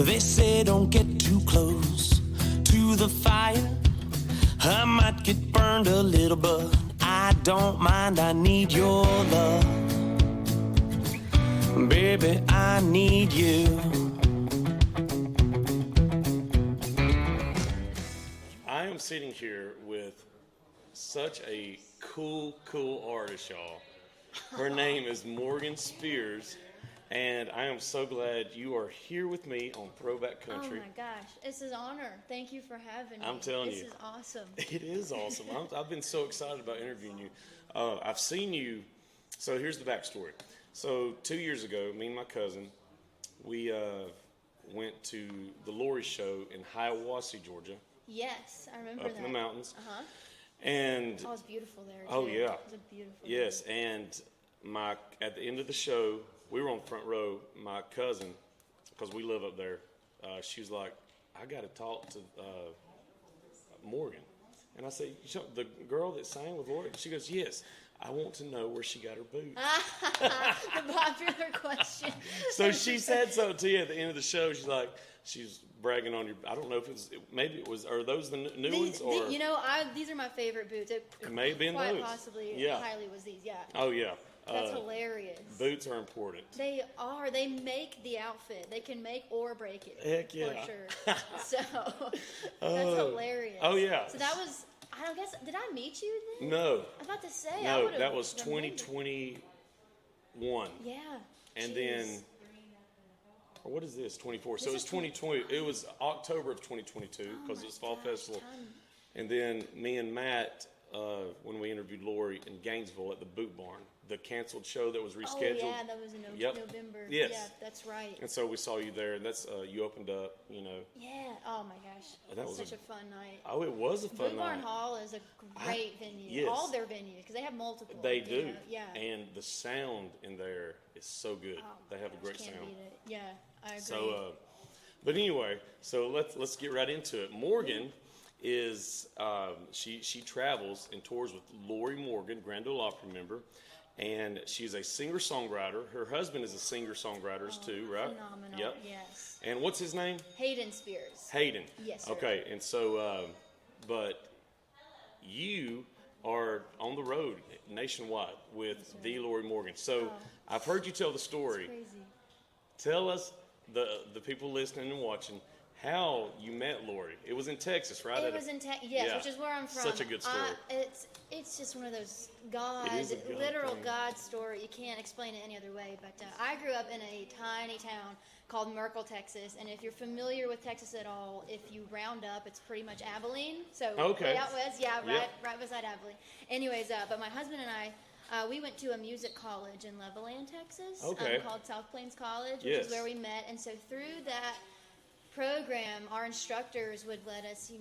They say don't get too close to the fire. I might get burned a little, but I don't mind. I need your love. Baby, I need you. I am sitting here with such a cool artist, y'all. Her name is Morgan Spears. And I am so glad you are here with me on Throwback Country. Oh my gosh, it's an honor. Thank you for having me. I'm telling you. This is awesome. It is awesome. I've been so excited about interviewing you. I've seen you. So here's the backstory. So 2 years ago, me and my cousin, we went to the Lorrie show in Hiawassee, Georgia. Yes, I remember up that. in the mountains. Uh-huh. And Oh, it was beautiful there, too. oh yeah, It was a beautiful yes. day. And at the end of the show, we were on front row. My cousin, because we live up there, she was like, "I got to talk to Morgan." And I said, "You know, the girl that sang with Lorrie?" She goes, "Yes. I want to know where she got her boots." The popular question. So she said so to you at the end of the show. She's bragging on your. I don't know if are those the new ones or? These are my favorite boots. It may have been quite those. possibly, Yeah. highly was these. Yeah. Oh yeah. That's hilarious. Boots are important. They are. They make the outfit. They can make or break it. Heck yeah. For sure. So that's hilarious. Oh yeah. So that was. I don't guess. Did I meet you then? No. I was about to say. No, that was 2021. Yeah. And Jeez. then, or what is this? 24. So it was 2020. It was October of 2022 because it was Fall Festival. And then me and Matt, when we interviewed Lorrie in Gainesville at the Boot Barn, the canceled show that was rescheduled. Oh yeah, that was in November. Yes. Yeah, that's right. And so we saw you there, and that's you opened up. Yeah. Oh my gosh. That was such a fun night. Oh, it was a fun Boot Barn night. Hall is a great venue. Yes. All their venues, because they have multiple. They do. Yeah. And the sound in there is so good. Oh, they have a great can't sound. beat it. Yeah, I agree. So, but anyway, so let's get right into it. Morgan is she travels and tours with Lorrie Morgan, Grand Ole Opry member, and she's a singer-songwriter. Her husband is a singer-songwriter too, right? Phenomenal. Yep. Yes. And what's his name? Hayden Spears. Hayden. Yes, sir. Okay, and so, but you are on the road nationwide with the Lorrie Morgan. So I've heard you tell the story. It's crazy. Tell us, the people listening and watching, how you met Lorrie. It was in Texas, right? It was in Texas, yes, Yeah. which is where I'm from. Such a good story. It's just one of those It is a God literal thing. God story. You can't explain it any other way. But I grew up in a tiny town called Merkel, Texas. And if you're familiar with Texas at all, if you round up, it's pretty much Abilene. So Okay. way out west, yeah, Yep. right beside Abilene. Anyways, but my husband and I, we went to a music college in Levelland, Texas, Okay. called South Plains College, which Yes. is where we met. And so through that program, our instructors would let us,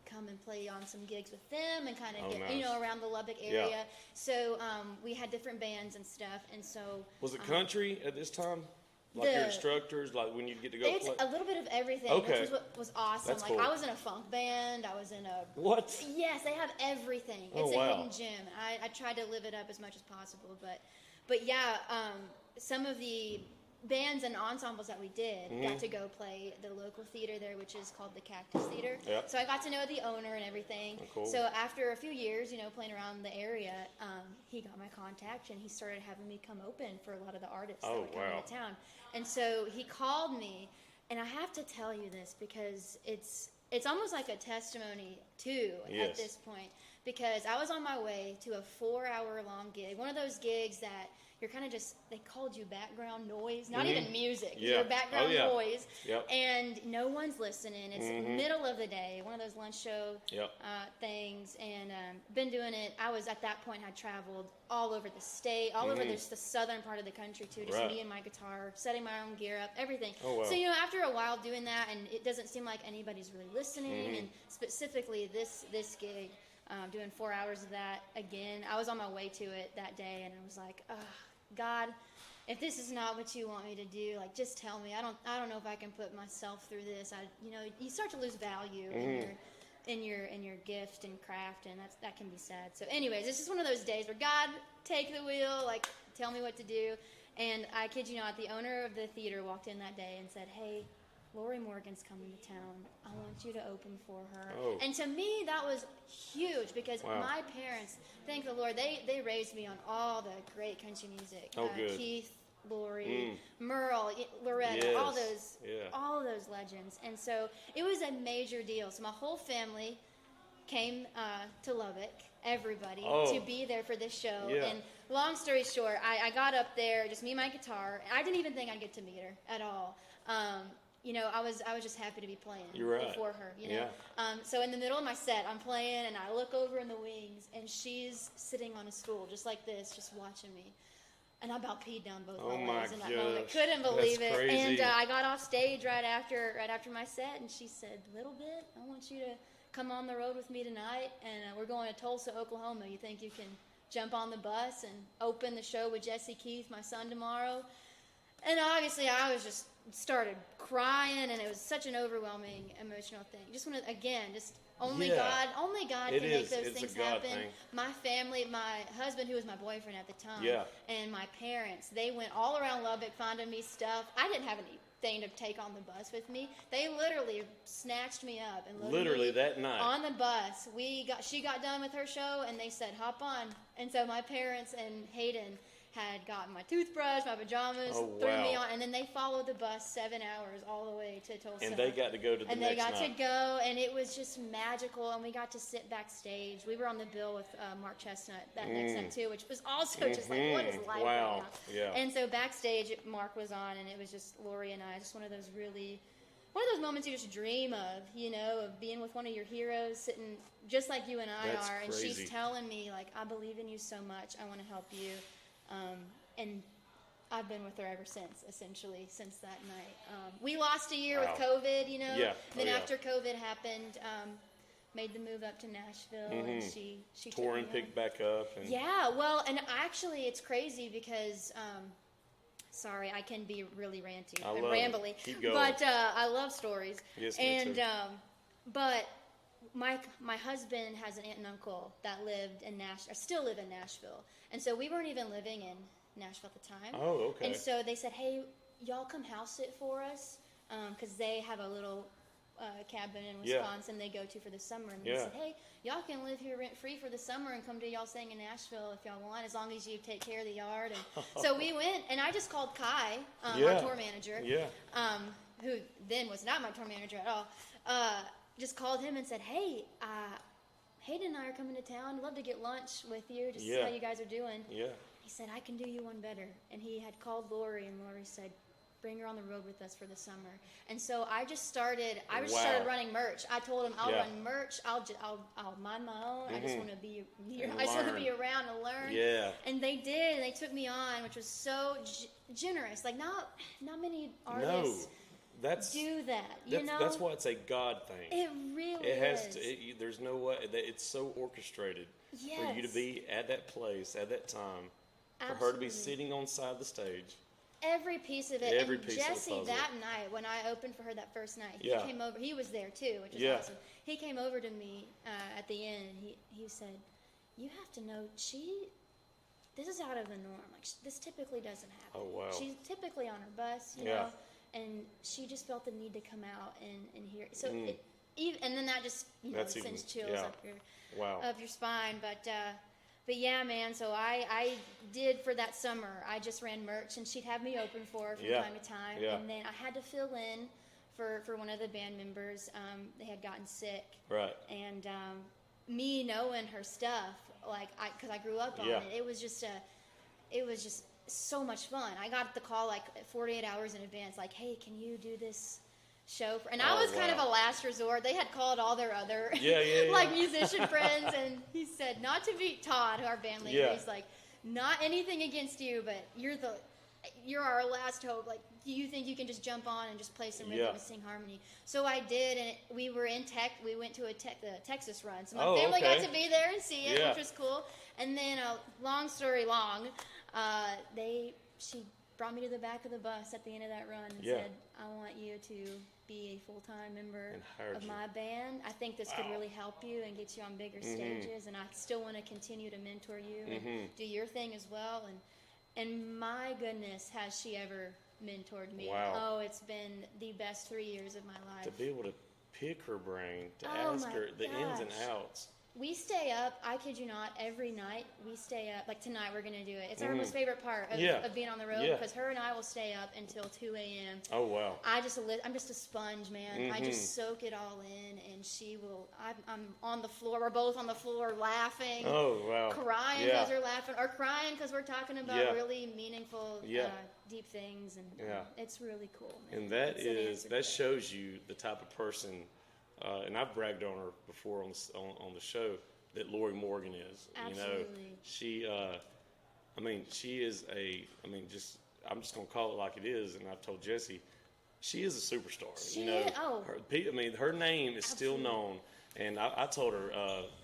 come and play on some gigs with them and kind of get, nice. around the Lubbock Yeah. area. So we had different bands and stuff. And so Was it country at this time? Like your instructors, like when you get to go it's play? a little bit of everything, Okay. which was what was awesome. That's like cool. I was in a funk band. I was in a What? Yes, they have everything. Oh, It's a wow. hidden gem. I tried to live it up as much as possible, but yeah, some of the bands and ensembles that we did got to go play the local theater there, which is called the Cactus Theater. Yep. So I got to know the owner and everything. Oh, cool. So after a few years, playing around the area, he got my contact and he started having me come open for a lot of the artists that Oh, would come wow. into town. And so he called me, and I have to tell you this because it's almost like a testimony too Yes. at this point, because I was on my way to a 4-hour-long gig, one of those gigs that you're kind of just, they called you background noise, not even music, Yeah. you're background Oh, yeah. noise, Yep. and no one's listening. It's middle of the day, one of those lunch show Yep. things, and been doing it. I was at that point, I traveled all over the state, all over the southern part of the country too, just Right. me and my guitar, setting my own gear up, everything. Oh, wow. So after a while doing that, and it doesn't seem like anybody's really listening, and specifically this gig, doing 4 hours of that again, I was on my way to it that day, and I was like, God, if this is not what you want me to do, like, just tell me. I don't know if I can put myself through this. You start to lose value in your gift and craft, and that can be sad. So anyways, it's just one of those days where God, take the wheel, like, tell me what to do. And I kid you not, the owner of the theater walked in that day and said, "Hey, Lorrie Morgan's coming to town. I want you to open for her. Oh. And to me, that was huge because Wow. my parents, thank the Lord, they raised me on all the great country music. Oh, good. Keith, Lori, Merle, Loretta, Yes. all of those legends. And so it was a major deal. So my whole family came to Lubbock, everybody, to be there for this show. Yeah. And long story short, I got up there, just me and my guitar. I didn't even think I'd get to meet her at all. You know, I was just happy to be playing before her, you know. Yeah. So in the middle of my set, I'm playing, and I look over in the wings, and she's sitting on a stool just like this, just watching me. And I about peed down both my legs in that moment. Couldn't believe That's it. crazy. And I got off stage right after my set, and she said, "Little bit, I want you to come on the road with me tonight, and we're going to Tulsa, Oklahoma. You think you can jump on the bus and open the show with Jesse Keith, my son, tomorrow?" And obviously, I was just started crying, and it was such an overwhelming emotional thing. Just want to, again, just only God can make those things happen. My family, my husband, who was my boyfriend at the time, and my parents, they went all around Lubbock finding me stuff. I didn't have anything to take on the bus with me. They literally snatched me up and loaded me that night on the bus. She got done with her show, and they said, "Hop on." And so my parents and Hayden had gotten my toothbrush, my pajamas, threw me on, and then they followed the bus 7 hours all the way to Tulsa. And they got to go to the and next they got night. to go, and it was just magical, and we got to sit backstage. We were on the bill with Mark Chestnut that next night, too, which was also just like, what is life right now? Yeah. And so backstage, Mark was on, and it was just Lorrie and I, just one of those moments you just dream of, you know, of being with one of your heroes, sitting just like you and I That's are, and crazy. she's telling me, like, "I believe in you so much, I want to help you." And I've been with her ever since, essentially, since that night. We lost a year with COVID, you know. Yeah. Then after COVID happened, made the move up to Nashville, and she Tour and took me picked back up. And yeah, well, and actually it's crazy because, sorry, I can be really ranty and rambly, Keep going. but I love stories. Yes, me and too. But my husband has an aunt and uncle that lived in still live in Nashville, and so we weren't even living in Nashville at the time. Oh, okay. And so they said, "Hey, y'all come house sit for us," because they have a little cabin in Wisconsin they go to for the summer. And they said, "Hey, y'all can live here rent free for the summer and come to y'all staying in Nashville if y'all want, as long as you take care of the yard." And so we went, and I just called Kai, our tour manager, who then was not my tour manager at all. Just called him and said, "Hey, Hayden and I are coming to town. I'd love to get lunch with you, just see how you guys are doing." Yeah. He said, "I can do you one better." And he had called Lorrie, and Lorrie said, "Bring her on the road with us for the summer." And so I just started running merch. I told him, "I'll run merch. I'll mind my own. I just want to be I just want to be around and learn." Yeah. And they did, and they took me on, which was so generous. Like not many artists do that. You know, that's why it's a God thing. It really It has is. to. There's no way that it's so orchestrated for you to be at that place at that time. For her to be sitting on the side of the stage. Every piece of it. Every and piece Jesse, of the puzzle. that night, when I opened for her that first night, he Yeah. came over. He was there too, which is Yeah. awesome. He came over to me at the end, and he said, "You have to know, this is out of the norm. Like, this typically doesn't happen. Oh, wow. She's typically on her bus, you know, and she just felt the need to come out and hear. So, and then that just, sends chills up your spine. But yeah, man, so I did for that summer. I just ran merch, and she'd have me open for her from time to time. Yeah. And then I had to fill in for one of the band members. They had gotten sick. Right. And me knowing her stuff, because I grew up on it, it was just so much fun. I got the call 48 hours in advance, like, "Hey, can you do this show?" And I was kind of a last resort. They had called all their other musician friends, and he said, not to be Todd, our band leader, he's like, "Not anything against you, but you're our last hope. Like, do you think you can just jump on and just play some rhythm and sing harmony?" So I did, and we were in we went to the Texas run. So my family got to be there and see it, which was cool. And then, long story long, she brought me to the back of the bus at the end of that run and said, "I want you to be a full-time member of my band. I think this could really help you and get you on bigger stages, and I still want to continue to mentor you and do your thing as well." And my goodness, has she ever mentored me. Wow. Oh, it's been the best 3 years of my life. To be able to pick her brain, to Oh ask my her the ins and gosh. outs. We stay up, I kid you not, every night we stay up. Like tonight we're going to do it. It's our most favorite part of being on the road Yeah. because her and I will stay up until 2 a.m. Oh, wow. I'm just a sponge, man. I just soak it all in, and she will. I'm on the floor. We're both on the floor laughing. Oh, wow. Crying because we're laughing, or crying because we're talking about Yeah. really meaningful, Yeah. deep things, and Yeah. It's really cool. Man. And that It's an answer to shows you the type of person, and I've bragged on her before on the show, that Lorrie Morgan is. Absolutely. You know, she, she is I'm just going to call it like it is, and I've told Jesse, she is a superstar. She is. Oh. Her name is still Absolutely. known, and I told her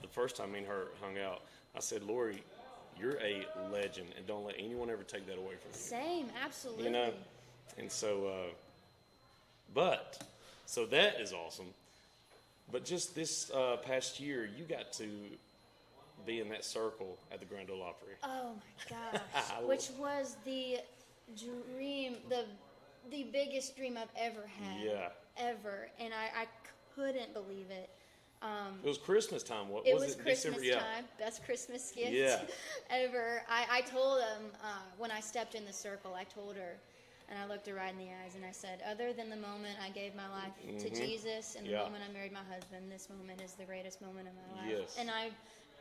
the first time me and her hung out, I said, Lorrie, you're a legend, and don't let anyone ever take that away from you. Same, absolutely. You know, and so, so that is awesome. But just this past year, you got to be in that circle at the Grand Ole Opry. Oh my gosh, which was the dream, the biggest dream I've ever had. Yeah. Ever, and I couldn't believe it. It was Christmas time. What It was was it? Christmas December? time. Best Christmas gift Yeah. ever. I told him when I stepped in the circle, I told her, and I looked her right in the eyes, and I said, other than the moment I gave my life to Jesus and the Yeah. moment I married my husband, this moment is the greatest moment of my life. Yes. And I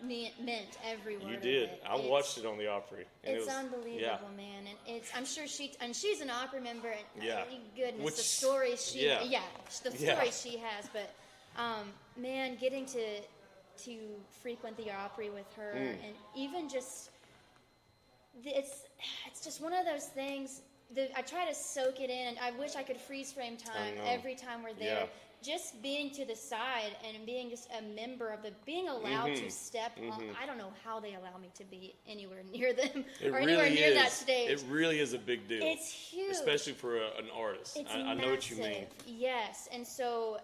meant every word You of did. it. I watched it on the Opry. And It's it was, unbelievable, man, and I'm sure she's an Opry member, and Yeah. Goodness, Which- the stories she, yeah. the stories she has, but man, getting to frequent the Opry with her, and even just it's just one of those things. I try to soak it in, and I wish I could freeze frame time know. every time we're there. Yeah. Just being to the side and being just a member of being allowed to step on. I don't know how they allow me to be anywhere near them It or anywhere really near is. that stage. It really is a big deal. It's huge. Especially for an artist. It's I know what you mean. massive. Yes, and so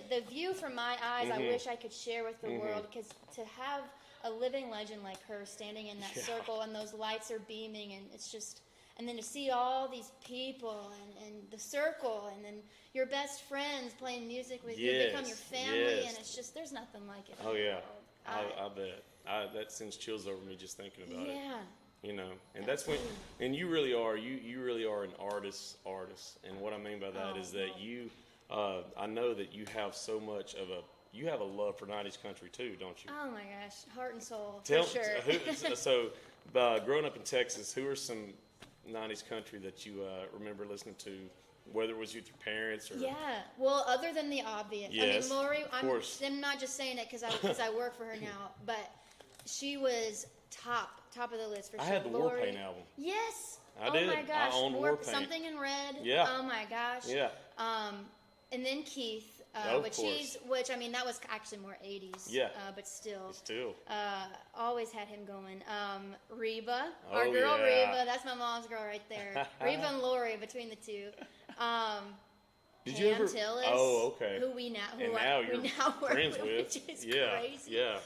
the view from my eyes, I wish I could share with the world, because to have a living legend like her standing in that circle and those lights are beaming, and it's just, and then to see all these people and the circle, and then your best friends playing music with you, become your family, and it's just, there's nothing like it. Oh, yeah. I I bet. That sends chills over me just thinking about it. Yeah. You know, and that's when, and you really are an artist. And what I mean by that is that you, I know that you have so much of you have a love for 90s country too, don't you? Oh my gosh, heart and soul, Tell, for sure. so, growing up in Texas, who are some 90s country that you remember listening to, whether it was with your parents or... Yeah, well, other than the obvious. Yes, I mean, Lorrie, of course. I'm not just saying it because I work for her now, but she was top of the list for sure. I had the Lorrie, Warpaint album. Yes. I oh did. my gosh. I owned Warpaint. Something in Red. Yeah. Oh my gosh. Yeah. And then Keith, Of which course. I mean, that was actually more 80s. Yeah. But still. Still. Always had him going. Reba, Oh, our girl yeah. Reba, that's my mom's girl right there. Reba and Lorrie between the two. Did you ever... Tillis, Oh, okay. who we now And now you're work friends with, with. which is Yeah, crazy. yeah.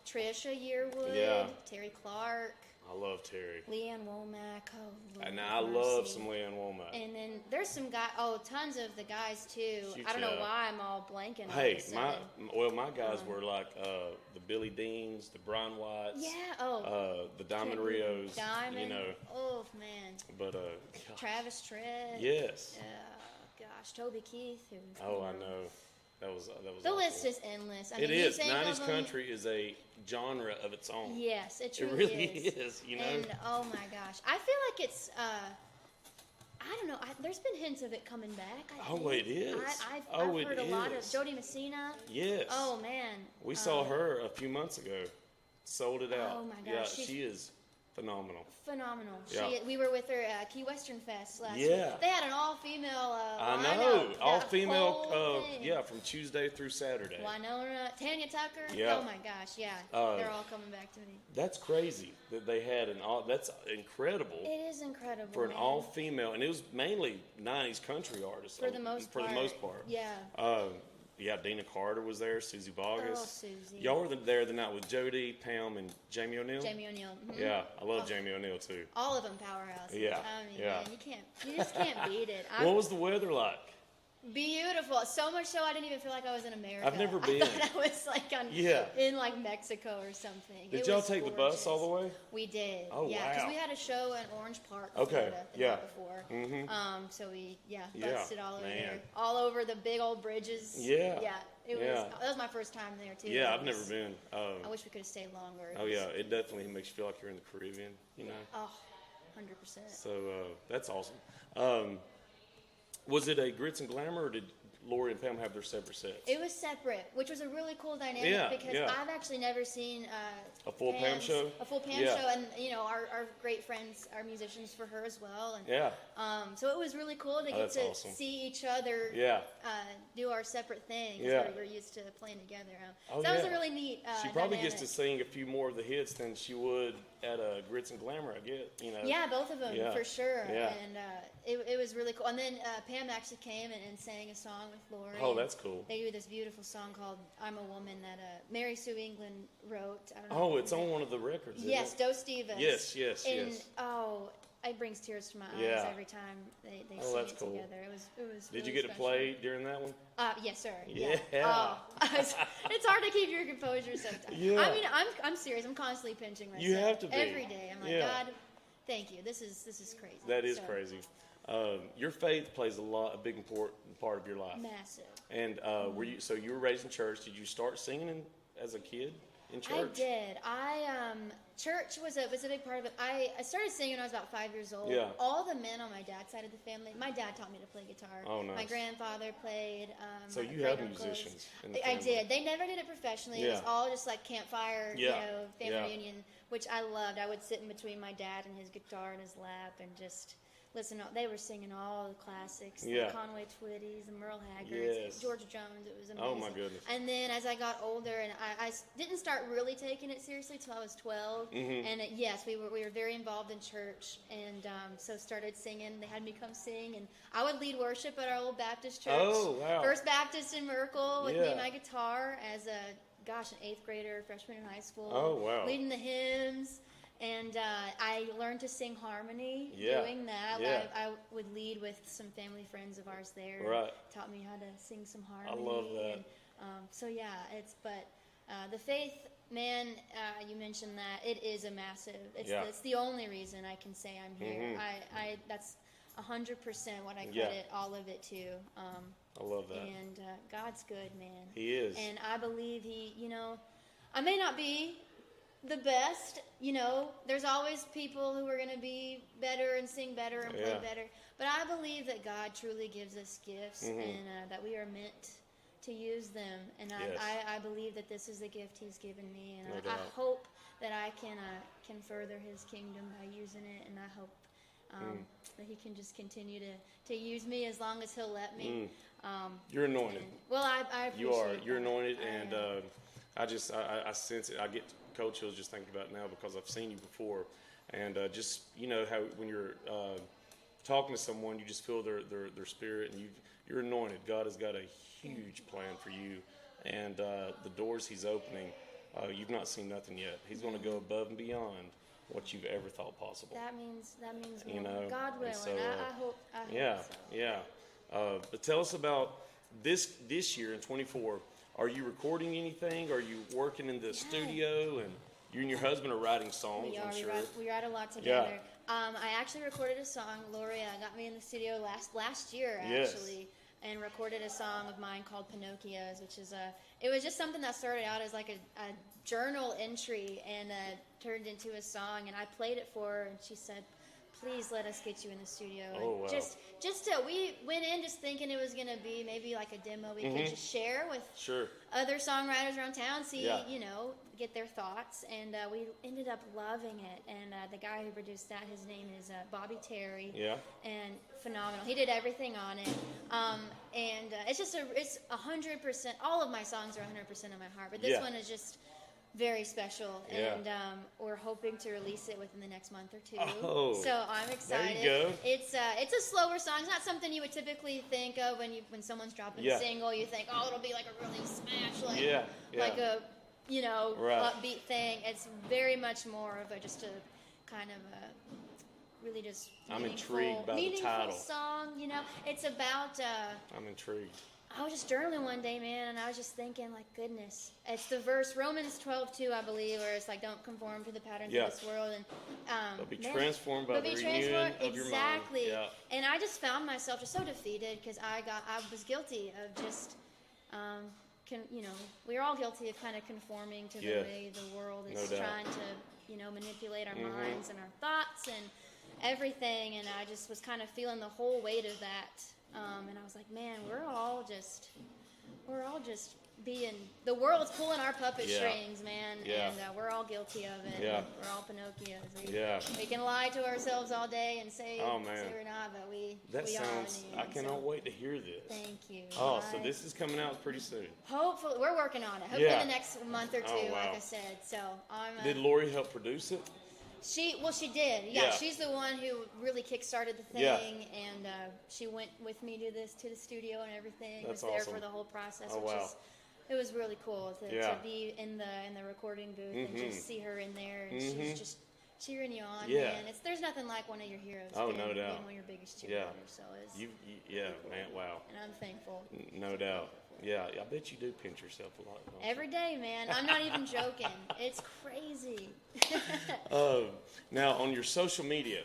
Trisha Yearwood, Yeah. Terry Clark, I love Terry. Leanne Womack. Oh, Lord And have I love mercy. some Leanne Womack. And then there's some guy. Oh, tons of the guys too. Shoot, I don't know yeah. why I'm all blanking. all Hey, of a sudden. my guys were like the Billy Deans, the Brian Whites, Yeah. Oh. the Diamond Can't believe Rios, Diamond. you know. Oh man. But Travis Tritt. yes. Gosh, Toby Keith. Who, Oh, I know. That was The awesome. list is endless. I It mean, you is. think 90s of them- country is a genre of its own. Yes, it It truly really is. is, you know. And oh my gosh, I feel like it's. I don't know. There's been hints of it coming back. I Oh, think. it is. I've Oh, it heard a lot of is. Jody Messina. Yes. Oh man. We saw her a few months ago. Sold it out. Oh, my Yeah, gosh, she's- she is phenomenal. Phenomenal. Yeah. We were with her at Key Western Fest last Yeah. week. They had an all-female I lineup. know. That All female, whole thing. yeah, from Tuesday through Saturday. Winona, Tanya Tucker. Yeah. Oh my gosh, yeah. They're all coming back to me. That's crazy that they had an all. That's incredible It is incredible. for an man. all female, and it was mainly 90s country artists For the most For part. the most part. Yeah. Dina Carter was there, Susie Bogus. Oh, Susie. Y'all were there the night with Jody, Pam, and Jamie O'Neill? Jamie O'Neill. Mm-hmm. Yeah, I love Jamie O'Neill too. All of them powerhouses. Yeah, I mean, yeah. man, you just can't beat it. What was the weather like? Beautiful. So much so I didn't even feel like I was in America. I've never been. I thought I was like in like Mexico or something. Did y'all take the bus all the way? We did. Oh, yeah, because wow. we had a show in Orange Park, Okay, Florida, the yeah. night before. Mm-hmm. So we Yeah, busted all over man. there, all over the big old bridges. Yeah. Yeah. It was. Yeah. That was my first time there too. Yeah, I've never been. I wish we could have stayed longer. Oh yeah, it definitely makes you feel like you're in the Caribbean, you know. Oh, 100%. So that's awesome. Was it a Grits and Glamour, or did Lorrie and Pam have their separate sets? It was separate, which was a really cool dynamic Yeah, because yeah. I've actually never seen A full Pam show? A full Pam Yeah. show, and our great friends are musicians for her as well. And Yeah. so it was really cool to get that's to awesome. see each other Yeah. do our separate things. Yeah. We're used to playing together. Oh, So that was yeah. a really neat She probably dynamic. gets to sing a few more of the hits than she would at Grits and Glamour, I get, you know. Yeah, both of them Yeah. for sure. Yeah. And it was really cool. And then Pam actually came and sang a song with Lorrie. Oh, and that's cool. They do this beautiful song called "I'm a Woman" that Mary Sue England wrote. I don't know Oh, if it's you know. on one of the records, isn't Yes, it? Doe Stevens. Yes, yes, and, yes. Oh, it brings tears to my eyes Yeah. every time they Oh, sing that's it cool. together. It was. Did really you get to special. play during that one? Yes, sir. Yeah. Oh, it's hard to keep your composure sometimes. Yeah. I mean, I'm serious. I'm constantly pinching myself. You have to be. Every day. I'm like, Yeah. God, thank you. This is crazy. That is So, crazy. Your faith plays a big important part of your life. Massive. And you were raised in church. Did you start singing as a kid in church? I did. Church was a big part of it. I started singing when I was about 5 years old. Yeah. All the men on my dad's side of the family. My dad taught me to play guitar. Oh, nice. My grandfather played. So my you have great-uncles. musicians in the I family. did. They never did it professionally. It was Yeah. all just like campfire, Yeah. family Yeah. reunion, which I loved. I would sit in between my dad and his guitar in his lap and just listen. They were singing all the classics, Yeah. the Conway Twitties, the Merle Haggards, Yes. George Jones. It was amazing. Oh, my goodness. And then as I got older, and I didn't start really taking it seriously till I was 12. Mm-hmm. And yes, we were very involved in church, and so started singing. They had me come sing, and I would lead worship at our old Baptist church. Oh, wow. First Baptist in Merkel with me Yeah. and my guitar as an 8th grader, freshman in high school. Oh, wow. Leading the hymns. And I learned to sing harmony Yeah. doing that. Yeah. I would lead with some family friends of ours there. Right. Taught me how to sing some harmony. love that. And, the faith, man, you mentioned that. It is a massive, it's the only reason I can say I'm here. Mhm. That's 100% what I Yeah. credit all of it to. I love that. And God's good, man. He is. And I believe I may not be the best, there's always people who are going to be better and sing better and play Yeah. better. But I believe that God truly gives us gifts and that we are meant to use them. And Yes. I believe that this is the gift He's given me. And No I doubt. hope that I can further His kingdom by using it. And I hope that He can just continue to use me as long as He'll let me. You're anointed. Well, I appreciate You are. that. You're anointed, I and am. I sense it. I get cold chills just thinking about it now because I've seen you before, and just how when you're talking to someone, you just feel their spirit, and you're anointed. God has got a huge plan for you, and the doors He's opening, you've not seen nothing yet. He's going to go above and beyond what you've ever thought possible. That means You more. know, God and willing. so, I hope. Yeah, so. yeah. But tell us about this year in 24. Are you recording anything? Are you working in the studio? And you and your husband are writing songs, We are. I'm We sure. write a lot together. I actually recorded a song. Lorrie got me in the studio last year, Yes. actually, and recorded a song of mine called Pinocchio's, which is it was just something that started out as like a journal entry and turned into a song. And I played it for her, and she said, "Please let us get you in the studio." Oh, And wow. we went in just thinking it was going to be maybe like a demo we could just share with Sure. other songwriters around town, see, Yeah. get their thoughts. And we ended up loving it. And the guy who produced that, his name is Bobby Terry. Yeah. And phenomenal. He did everything on it. It's just it's 100%. All of my songs are 100% of my heart. But this Yeah. one is just very special, Yeah. and we're hoping to release it within the next month or two. Oh, so I'm excited. there you go. It's a slower song. It's not something you would typically think of when someone's dropping Yeah. a single. You think, oh, it'll be like a really smash, like Yeah, yeah. like a Right. upbeat thing. It's very much more of just a kind of a really just I'm intrigued by the meaningful title. song. It's about. I'm intrigued. I was just journaling one day, man, and I was just thinking, like, goodness. It's the verse, Romans 12:2, I believe, where it's like, don't conform to the patterns Yeah. of this world. And But be transformed by the renewing of your mind. Exactly. Yeah. And I just found myself just so defeated because I was guilty of just, we're all guilty of kind of conforming to the Yeah. way the world No is doubt. trying to, manipulate our minds and our thoughts and everything. And I just was kind of feeling the whole weight of that. And I was like, man, we're all just being, the world's pulling our puppet Yeah. strings, man. Yeah. And we're all guilty of it. Yeah. We're all Pinocchios. Yeah. We can lie to ourselves all day and say, Oh, man. say we're not, but we That we sounds. are. I cannot wait to hear this. Thank you. Oh, so this is coming out pretty soon. Hopefully, we're working on it. Hopefully Yeah. the next month or two, Oh, wow. like I said. So I'm. Did Lorrie help produce it? She did. Yeah, Yeah. she's the one who really kickstarted the thing, Yeah. and she went with me to the studio and everything. That's was there awesome. for the whole process. Oh, which wow. it was really cool to Yeah. be in the recording booth and just see her in there, and she's just cheering you on. Yeah. Man. There's nothing like one of your heroes. Oh, being, no doubt. being one of your biggest cheerleaders. Yeah. So it's, Yeah, man, wow. and I'm thankful. No doubt. Yeah, I bet you do pinch yourself a lot. don't you? Every day, man. I'm not even joking. It's crazy. Now, on your social media,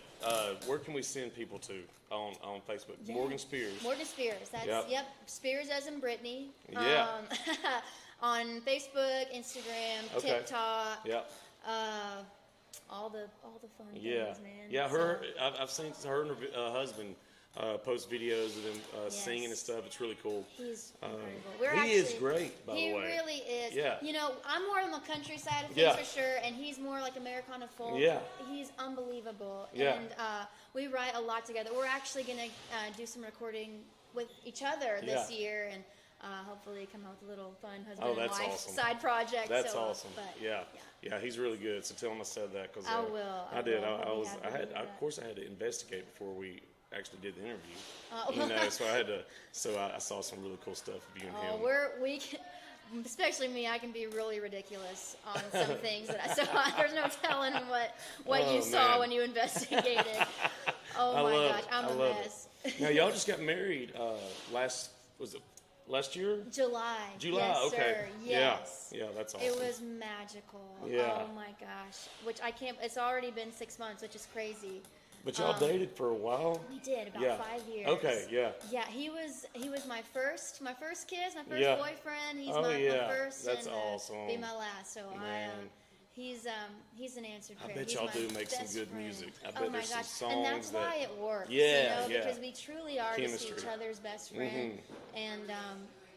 where can we send people to on Facebook? Yeah. Morgan Spears. Morgan Spears. That's Yep. Spears as in Brittany. Yeah. On Facebook, Instagram, Okay. TikTok. Yep. All the fun Yeah. things, man. Yeah. So, I've seen her and her husband post videos of them singing and Yes. stuff. It's really cool. he's incredible. He is great, by the way. He really is. Yeah. I'm more on the countryside of things Yeah. for sure, and he's more like Americana folk. Yeah. He's unbelievable. Yeah. And we write a lot together. We're actually going to do some recording with each other this Yeah. year, and hopefully come out with a little fun husband Oh, and that's wife awesome. side project. That's so, awesome. But, Yeah. He's really good. So tell him I said that because I will. I did. will. I'll be I happy to had. do Of that. course, I had to investigate before we actually did the interview. Oh. So I had to. So I saw some really cool stuff of you and him. We can, especially me, I can be really ridiculous on some things that I saw. There's no telling what Oh, you saw man. when you investigated. Oh I my love gosh, it. I'm I a love mess. Now y'all just got married last year? July. July. Yes, Okay. sir. Yes. Yeah. That's awesome. It was magical. Yeah. Oh my gosh. Which I can't. It's already been 6 months, which is crazy. But y'all dated for a while. We did about Yeah. 5 years. Okay. Yeah. Yeah, he was my first kiss, my first Yeah. boyfriend. He's Oh, my yeah. first That's and awesome. be my last. So Man. he's an answered I prayer. bet He's y'all my do make some best good friend. music. I Oh bet my there's some gosh, songs and that's that. why it works. Yeah, yeah. Because we truly are just Chemistry. each other's best friend, and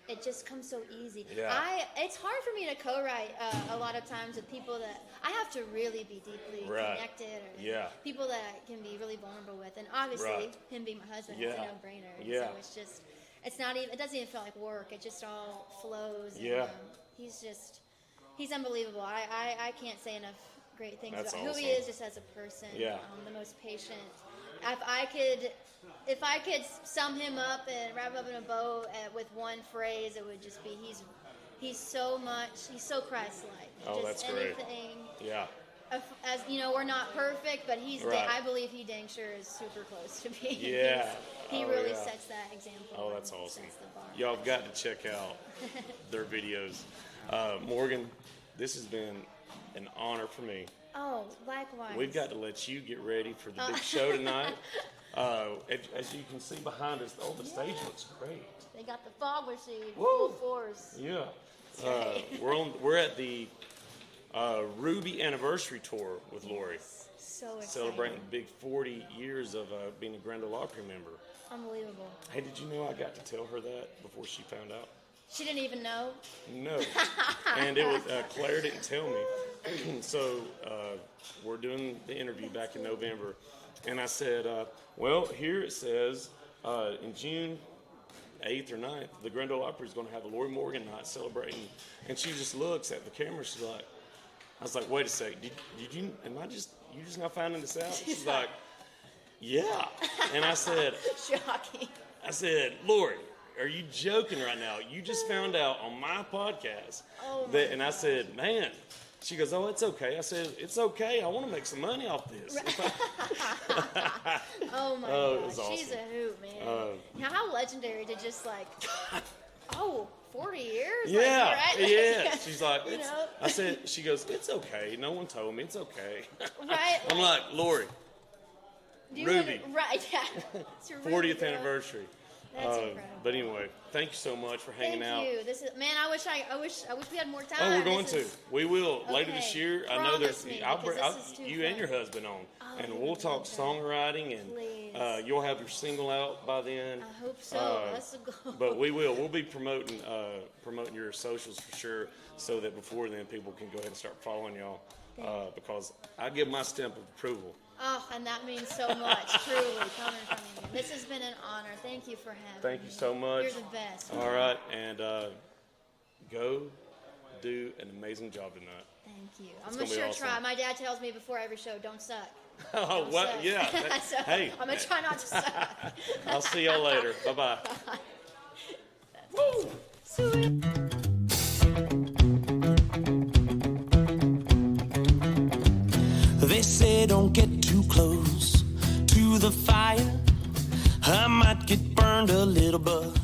it just comes so easy. Yeah. It's hard for me to co-write a lot of times with people that I have to really be deeply Right. connected, or Yeah. people that I can be really vulnerable with, and obviously Right. him being my husband, it's a Yeah. no-brainer. And Yeah. so it's just, it's not even, it doesn't even feel like work. It just all flows. And, Yeah. he's unbelievable. I can't say enough great things That's about who he awesome. is just as a person. Yeah. The most patient. If I could sum him up and wrap him up in a bow with one phrase, it would just be he's so Christ-like. Oh, just that's great. anything. Yeah. As you know, we're not perfect, but Right. I believe he dang sure is super close to being. Yeah. He Oh, really yeah. sets that example. Oh, that's and awesome. sets the bar. Y'all have got to check out their videos. Morgan, this has been an honor for me. Oh, likewise. We've got to let you get ready for the big show tonight. As you can see behind us, the stage looks great. They got the fog machine Woo! full force. Yeah. right. We're at the Ruby anniversary tour with Lorrie, So exciting. celebrating the big 40 years of being a Grand Ole Opry member. Unbelievable. Hey, did you know I got to tell her that before she found out? She didn't even know. No. And it was Claire didn't tell me. So we're doing the interview back in November, and I said, well, here it says in June 8th or 9th, the Grand Ole Opry is going to have a Lorrie Morgan night celebrating. And she just looks at the camera. She's like, I was like, wait a second, did you, you just now finding this out? She's like, yeah. And I said, Shocking. I said, Lorrie, are you joking right now? You just found out on my podcast that, and I said, man. She goes, oh, it's okay. I said, it's okay. I want to make some money off this. Oh, my it God. was awesome. She's a hoot, man. Now, how legendary to just, like, 40 years? Yeah, like, right? yeah. She's like, You know? I said, she goes, it's okay. No one told me. It's okay. Right? I'm like, Lorrie, Ruby. Right, yeah. It's your 40th Ruby, bro. anniversary. That's incredible. But anyway, thank you so much for hanging out. Thank you. This is, man, I wish we had more time. Oh, we're going to. We will later Okay. this year. I know Promise there's. me, I'll because bring this is too you and fun. your husband on, Oh, and I we'll would talk love that. songwriting, and Please. you'll have your single out by then. I hope so. That's the goal. But we will. We'll be promoting your socials for sure, so that before then people can go ahead and start following y'all, because I give my stamp of approval. Oh, and that means so much, truly, coming from you. This has been an honor. Thank you for having me. Thank you so much. You're the best. All right, and go do an amazing job tonight. Thank you. It's I'm going gonna to be sure awesome. try. My dad tells me before every show, don't suck. Oh, Don't what? suck. Yeah. So, Hey. I'm going to try not to suck. I'll see y'all later. Bye-bye. Woo! Sweet. They say don't get too close to the fire. I might get burned a little, but